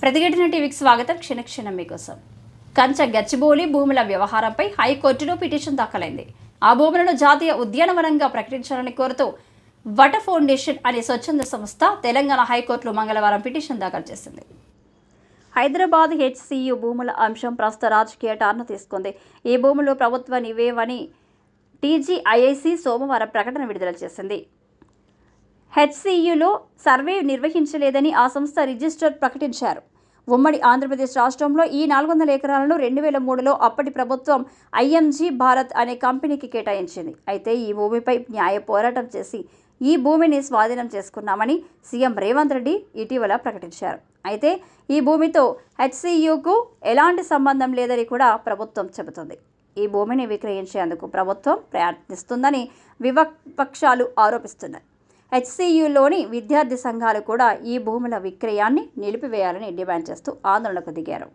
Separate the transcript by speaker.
Speaker 1: ప్రతిఘటన టీవీకి స్వాగతం. క్షణక్షణం మీకోసం. కంచ గచ్చిబౌలి భూముల వ్యవహారంపై హైకోర్టులో పిటిషన్ దాఖలైంది. ఆ భూములను జాతీయ ఉద్యానవనంగా ప్రకటించాలని కోరుతూ వట ఫౌండేషన్ అనే స్వచ్ఛంద సంస్థ తెలంగాణ హైకోర్టులో మంగళవారం పిటిషన్ దాఖలు చేసింది. హైదరాబాద్ హెచ్సియు భూముల అంశం ప్రస్తుత రాజకీయ టర్న్ తీసుకుంది. ఈ భూములు ప్రభుత్వ నివేవని టీజీఐఐసి సోమవారం ప్రకటన విడుదల చేసింది. హెచ్సియులో సర్వే నిర్వహించలేదని ఆ సంస్థ రిజిస్టర్ ప్రకటించారు. ఉమ్మడి ఆంధ్రప్రదేశ్ రాష్ట్రంలో ఈ 400 ఎకరాలను 2003లో అప్పటి ప్రభుత్వం ఐఎంజీ భారత్ అనే కంపెనీకి కేటాయించింది. అయితే ఈ భూమిపై న్యాయ పోరాటం చేసి ఈ భూమిని స్వాధీనం చేసుకున్నామని సీఎం రేవంత్ రెడ్డి ఇటీవల ప్రకటించారు. అయితే ఈ భూమితో హెచ్సియుకు ఎలాంటి సంబంధం లేదని కూడా ప్రభుత్వం చెబుతుంది. ఈ భూమిని విక్రయించేందుకు ప్రభుత్వం ప్రయత్నిస్తుందని విపక్షాలు ఆరోపిస్తున్నాయి. హెచ్సియులోని విద్యార్థి సంఘాలు కూడా ఈ భూముల విక్రయాన్ని నిలిపివేయాలని డిమాండ్ చేస్తూ ఆందోళనకు దిగారు.